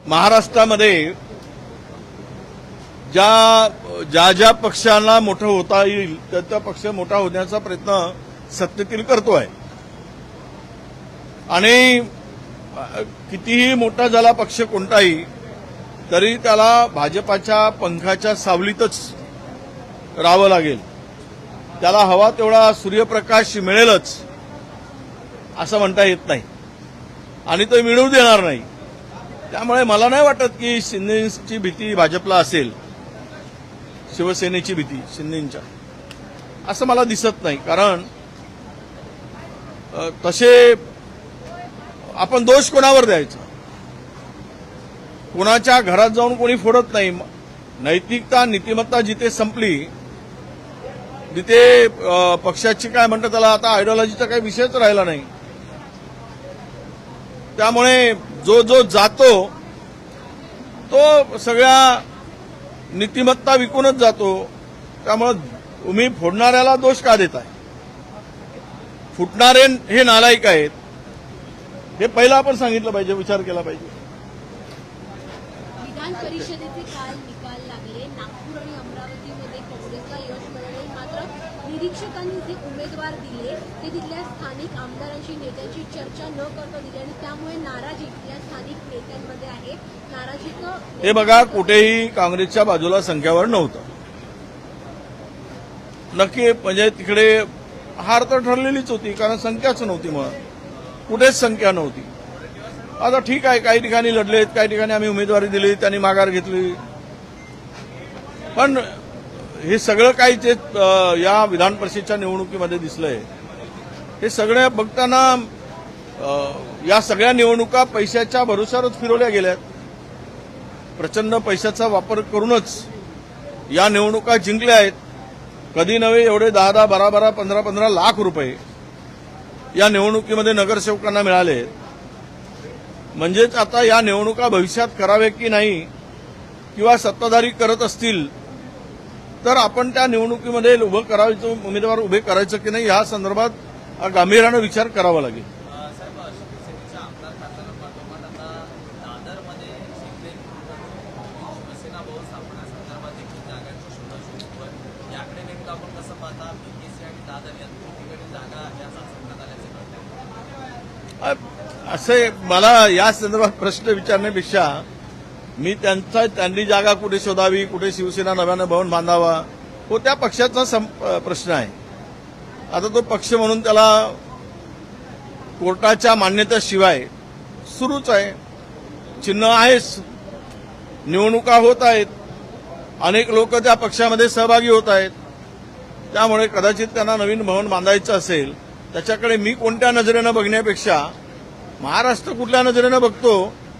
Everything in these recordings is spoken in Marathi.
महाराष्ट्रामध्ये ज्या पक्षांना मोठं होता येईल त्या पक्ष मोठा होण्याचा प्रयत्न सत्तेतील करतोय आणि कितीही मोठा झाला पक्ष कोणताही तरी त्याला भाजपाच्या पंखाच्या सावलीतच राहावं लागेल. त्याला हवा तेवढा सूर्यप्रकाश मिळेलच असं म्हणता येत नाही आणि तो मिळवू देणार नाही. त्यामुळे मला नाही वाटत की शिंदेची भीती भाजपला असेल, शिवसेनेची भीती शिंदेच्या, असं मला दिसत नाही. कारण तसे आपण दोष कोणावर द्यायचा? कोणाच्या घरात जाऊन कोणी फोडत नाही. नैतिकता नीतिमत्ता जिथे संपली तिथे पक्षाची काय म्हणतात त्याला आता आयडिओलॉजीचा काही विषयच राहिला नाही. त्यामुळे जो जातो तो सगळ्या नीतिमत्ता विकूनच जातो. त्यामुळे तुम्ही फोडणाऱ्याला दोष का देताय? फुटणारे हे नालायक आहेत हे पहिला आपण सांगितलं पाहिजे, विचार केला पाहिजे. विधान परिषदेचे काल निकाल लागले. नागपूर आणि अमरावतीमध्ये काँग्रेसला यश मिळाले. मात्र निरीक्षकांनी जे उमेदवार दिले ते तिथल्या स्थानिक आमदारांशी नेत्यांची चर्चा न करता दिली आणि त्यामुळे नाराजी या स्थानिक नेत्यांमध्ये आहे. नाराजीचं हे बघा, कुठेही काँग्रेसच्या बाजूला संख्यावर नव्हतं. नक्की म्हणजे तिकडे हार तर ठरलेलीच होती कारण संख्याच नव्हती. म्हणून कुठेच संख्या नव्हती. आता ठीक आहे, काही ठिकाणी लढलेत, काही ठिकाणी आम्ही उमेदवारी दिली, त्यांनी माघार घेतली. पण हे सगळं काही ते या विधान परिषदेच्या निवडणुकीमध्ये दिसलंय. हे सगळं बघताना या सगळ्या निवडणुका पैशाच्या भरोश्यावरच फिरवल्या गेल्यात. प्रचंड पैशाचा वापर करूनच या निवडणुका जिंकल्या आहेत. कधी नव्हे एवढे 10-10, 12-12, 15-15 लाख रुपये या निवडणुकीमध्ये नगरसेवकांना मिळाले. म्हणजेच आता या निवडणुका भविष्यात करावे की नाही किंवा सत्ताधारी करत असतील तर आपण त्या निवडणुकीमध्ये उमेदवार उभे करायचं की नाही या संदर्भात गांभीर्यानं विचार करावा लागेल. असे मला या संदर्भात प्रश्न विचारण्यापेक्षा मी त्यांनी जागा कुठे शोधावी, कुठे शिवसेना नव्यानं भवन बांधावा, तो त्या पक्षाचा प्रश्न आहे. आता तो पक्ष म्हणून त्याला कोर्टाच्या मान्यतेशिवाय सुरूच आहे. चिन्ह आहेच, निवडणुका होत आहेत, अनेक लोक त्या पक्षामध्ये सहभागी होत आहेत. त्यामुळे कदाचित त्यांना नवीन भवन बांधायचं असेल त्याच्याकडे मी कोणत्या नजरेनं बघण्यापेक्षा महाराष्ट्र कुठल्या नजरेनं बघतो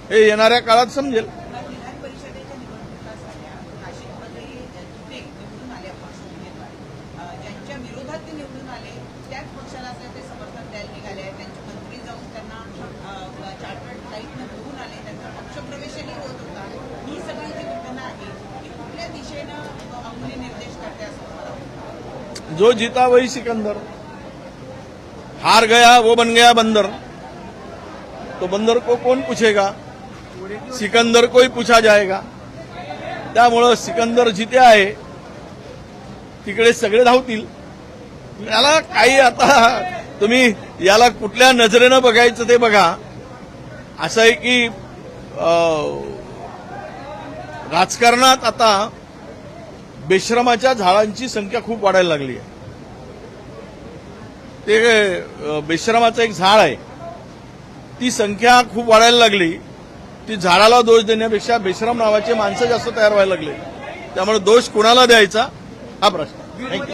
हे येणाऱ्या काळात समजेल. विधान परिषदेच्या निवडणुका झाल्या, नाशिकमध्ये ते निवडून आले अपक्ष उमेदवार, ज्यांच्या विरोधात ते निवडून आले त्याच पक्षाला ते समर्थन द्यायला निघाले. त्यांचे मंत्री जाऊन त्यांना चार्टर्ड लाईटनं घेऊन आले, त्यांचा पक्षप्रवेशही होत होता. ही सगळी जी घटना आहे ती कुठल्या दिशेनं अंमली निर्देश करते असं मला वाटतं? जो जीता वही सिकंदर, हार गया वो बन गया बंदर. तो बंदर को कौन पूछेगा? सिकंदर को ही पूछा जाएगा. त्यामुळं सिकंदर जिथे आहे तिकडे सगळे धावतील. याला काही आता तुम्ही याला कुठल्या नजरेनं बघायचं ते बघा. असं आहे की राजकारणात आता बेशरमाच्या झाडांची संख्या खूप वाढायला लागली आहे. ते बेशरमाचं एक झाड आहे, ती संख्या खूप वाढायला लागली. ती झाडाला दोष देण्यापेक्षा बेशरम नावाचे माणसं जास्त तयार व्हायला लागले. त्यामुळे दोष कुणाला द्यायचा हा प्रश्न. थँक्यू.